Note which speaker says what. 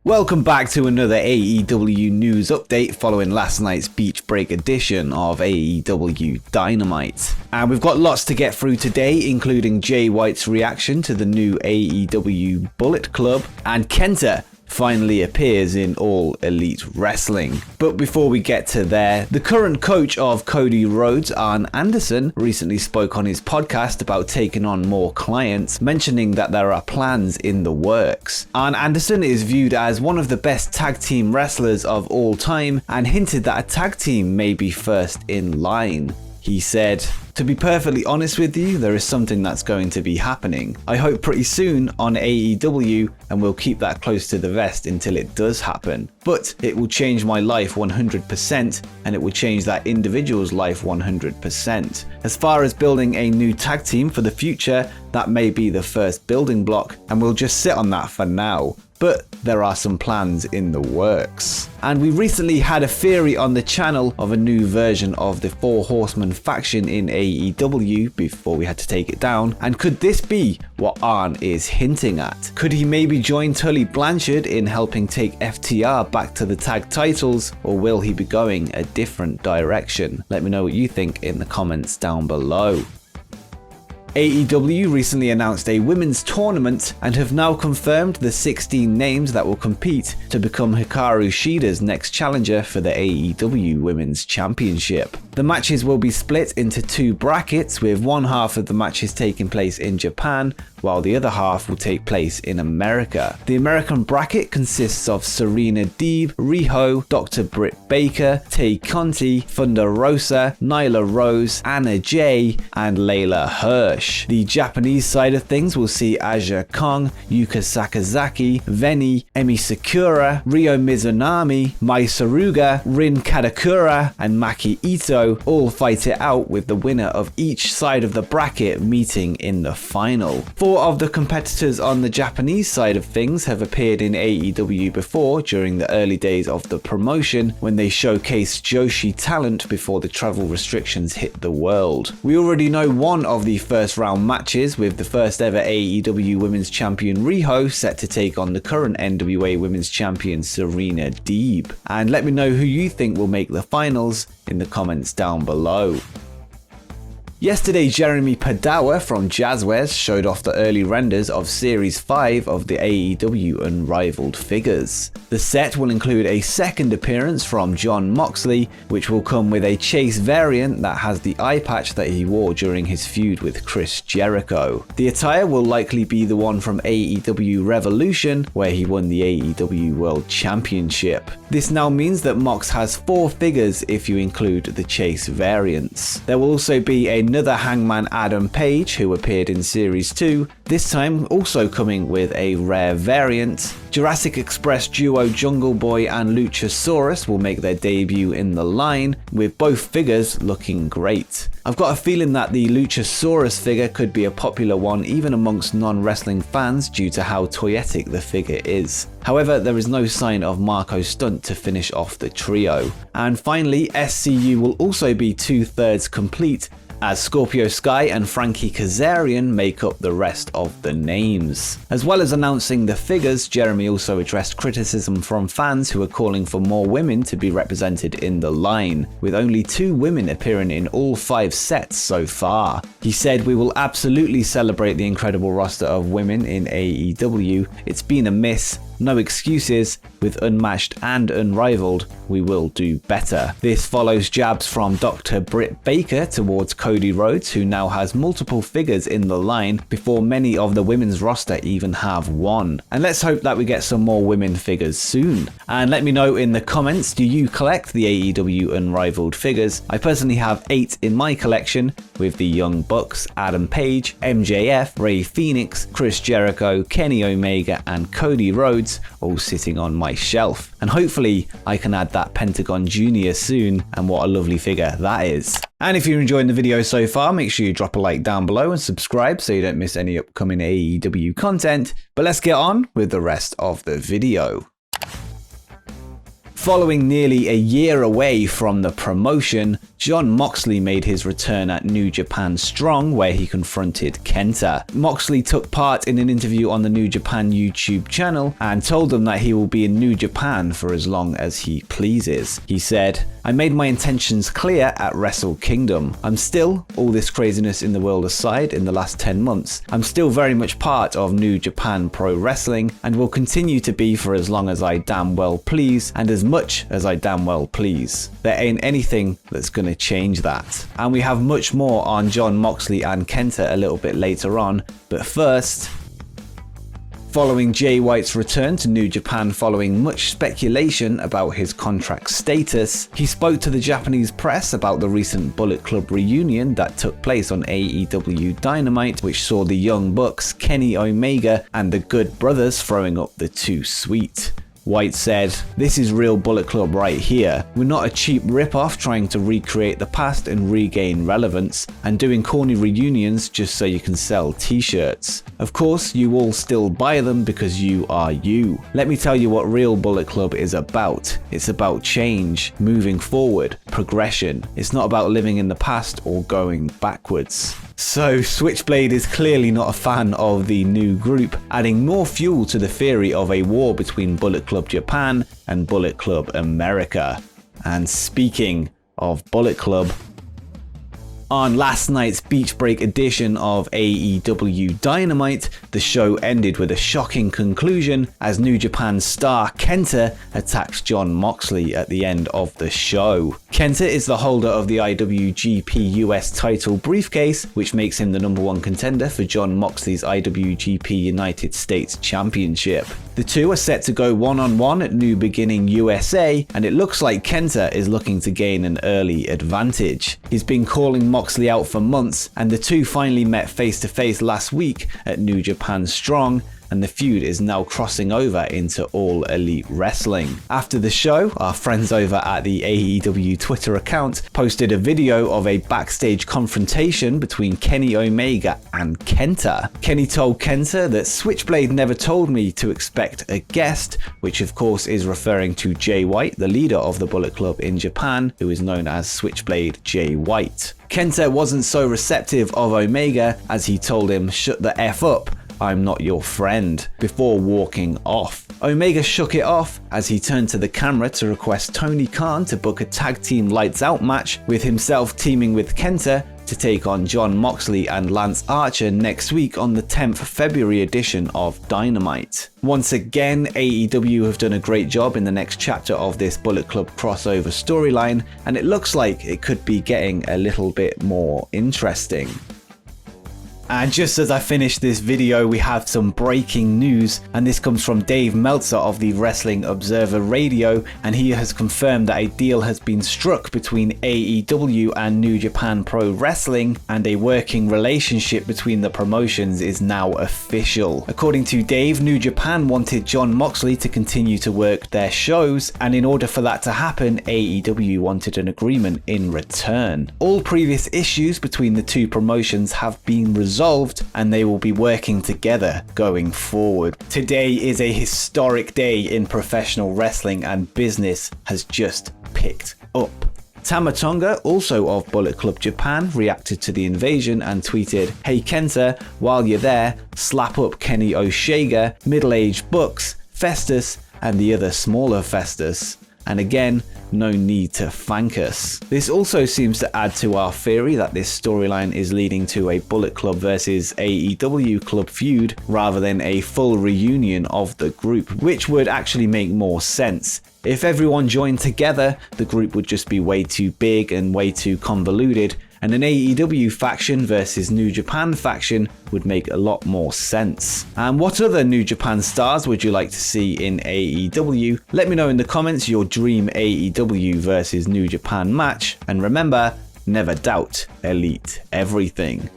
Speaker 1: Welcome back to another AEW news update following last night's beach break edition of AEW Dynamite. And we've got lots to get through today, including Jay White's reaction to the new AEW Bullet Club, and Kenta finally appears in All Elite Wrestling. But before we get to there, the current coach of Cody Rhodes, Arn Anderson, recently spoke on his podcast about taking on more clients, mentioning that there are plans in the works. Arn Anderson is viewed as one of the best tag team wrestlers of all time and hinted that a tag team may be first in line. He said, "To be perfectly honest with you, there is something that's going to be happening. I hope pretty soon on AEW, and we'll keep that close to the vest until it does happen. But it will change my life 100%, and it will change that individual's life 100%. As far as building a new tag team for the future, that may be the first building block, and we'll just sit on that for now. But there are some plans in the works." And we recently had a theory on the channel of a new version of the Four Horsemen faction in AEW before we had to take it down. And could this be what Arn is hinting at? Could he maybe join Tully Blanchard in helping take FTR back to the tag titles, or will he be going a different direction? Let me know what you think in the comments down below. AEW recently announced a women's tournament and have now confirmed the 16 names that will compete to become Hikaru Shida's next challenger for the AEW Women's Championship. The matches will be split into two brackets, with one half of the matches taking place in Japan, while the other half will take place in America. The American bracket consists of Serena Deeb, Riho, Dr. Britt Baker, Tay Conti, Thunder Rosa, Nyla Rose, Anna Jay, and Layla Hirsch. The Japanese side of things will see Aja Kong, Yuka Sakazaki, Veni, Emi Sakura, Ryo Mizunami, Mai Saruga, Rin Kadakura, and Maki Ito all fight it out, with the winner of each side of the bracket meeting in the final. Four of the competitors on the Japanese side of things have appeared in AEW before during the early days of the promotion, when they showcased Joshi talent before the travel restrictions hit the world. We already know one of the first round matches, with the first ever AEW Women's Champion Riho set to take on the current NWA Women's Champion Serena Deeb. And let me know who you think will make the finals in the comments down below. Yesterday, Jeremy Padawa from Jazzwares showed off the early renders of Series 5 of the AEW Unrivaled figures. The set will include a second appearance from Jon Moxley, which will come with a Chase variant that has the eye patch that he wore during his feud with Chris Jericho. The attire will likely be the one from AEW Revolution, where he won the AEW World Championship. This now means that Mox has 4 figures if you include the Chase variants. There will also be another Hangman Adam Page, who appeared in Series 2, this time also coming with a rare variant. Jurassic Express duo Jungle Boy and Luchasaurus will make their debut in the line, with both figures looking great. I've got a feeling that the Luchasaurus figure could be a popular one even amongst non-wrestling fans due to how toyetic the figure is. However, there is no sign of Marco Stunt to finish off the trio. And finally, SCU will also be 2/3 complete, as Scorpio Sky and Frankie Kazarian make up the rest of the names. As well as announcing the figures, Jeremy also addressed criticism from fans who are calling for more women to be represented in the line, with only 2 women appearing in all 5 sets so far. He said, "We will absolutely celebrate the incredible roster of women in AEW. It's been a miss. No excuses. With Unmatched and Unrivaled, we will do better." This follows jabs from Dr. Britt Baker towards Cody Rhodes, who now has multiple figures in the line before many of the women's roster even have one. And let's hope that we get some more women figures soon. And let me know in the comments, do you collect the AEW Unrivaled figures? I personally have 8 in my collection, with the Young Bucks, Adam Page, MJF, Rey Fenix, Chris Jericho, Kenny Omega, and Cody Rhodes all sitting on my shelf. And hopefully I can add that Pentagon Jr. soon, and what a lovely figure that is. And if you're enjoying the video so far, make sure you drop a like down below and subscribe so you don't miss any upcoming AEW content. But let's get on with the rest of the video. Following nearly a year away from the promotion, Jon Moxley made his return at New Japan Strong, where he confronted Kenta. Moxley took part in an interview on the New Japan YouTube channel and told them that he will be in New Japan for as long as he pleases. He said, "I made my intentions clear at Wrestle Kingdom. I'm still, all this craziness in the world aside in the last 10 months, I'm still very much part of New Japan Pro-Wrestling and will continue to be for as long as I damn well please and as much as I damn well please. There ain't anything that's gonna change that." And we have much more on Jon Moxley and Kenta a little bit later on, but first, following Jay White's return to New Japan following much speculation about his contract status, he spoke to the Japanese press about the recent Bullet Club reunion that took place on AEW Dynamite, which saw the Young Bucks, Kenny Omega, and the Good Brothers throwing up the Too Sweet. White said, "This is real Bullet Club right here. We're not a cheap rip-off trying to recreate the past and regain relevance, and doing corny reunions just so you can sell t-shirts. Of course, you all still buy them because you are you. Let me tell you what real Bullet Club is about. It's about change, moving forward, progression. It's not about living in the past or going backwards." So Switchblade is clearly not a fan of the new group, adding more fuel to the theory of a war between Bullet Club Japan and Bullet Club America. And speaking of Bullet Club, on last night's Beach Break edition of AEW Dynamite, the show ended with a shocking conclusion as New Japan star Kenta attacks Jon Moxley at the end of the show. Kenta is the holder of the IWGP US title briefcase, which makes him the #1 contender for Jon Moxley's IWGP United States Championship. The two are set to go one-on-one at New Beginning USA, and it looks like Kenta is looking to gain an early advantage. He's been calling Moxley out for months, and the two finally met face-to-face last week at New Japan Strong, and the feud is now crossing over into All Elite Wrestling. After the show, our friends over at the AEW Twitter account posted a video of a backstage confrontation between Kenny Omega and Kenta. Kenny told Kenta that Switchblade never told me to expect a guest, which of course is referring to Jay White, the leader of the Bullet Club in Japan, who is known as Switchblade Jay White. Kenta wasn't so receptive of Omega as he told him, "Shut the F up, I'm not your friend," before walking off. Omega shook it off as he turned to the camera to request Tony Khan to book a tag team lights out match, with himself teaming with Kenta to take on Jon Moxley and Lance Archer next week on the 10th February edition of Dynamite. Once again, AEW have done a great job in the next chapter of this Bullet Club crossover storyline, and it looks like it could be getting a little bit more interesting. And just as I finish this video, we have some breaking news, and this comes from Dave Meltzer of the Wrestling Observer Radio, and he has confirmed that a deal has been struck between AEW and New Japan Pro-Wrestling, and a working relationship between the promotions is now official. According to Dave, New Japan wanted Jon Moxley to continue to work their shows, and in order for that to happen, AEW wanted an agreement in return. All previous issues between the two promotions have been resolved, and they will be working together going forward. Today is a historic day in professional wrestling, and business has just picked up. Tama Tonga, also of Bullet Club Japan, reacted to the invasion and tweeted, "Hey Kenta, while you're there, slap up Kenny Omega, Middle-Aged Bucks, Festus, and the other smaller Festus. And again, no need to thank us." This also seems to add to our theory that this storyline is leading to a Bullet Club versus AEW club feud rather than a full reunion of the group, which would actually make more sense. If everyone joined together, the group would just be way too big and way too convoluted, and an AEW faction versus New Japan faction would make a lot more sense. And what other New Japan stars would you like to see in AEW? Let me know in the comments your dream AEW versus New Japan match, and remember, never doubt Elite everything.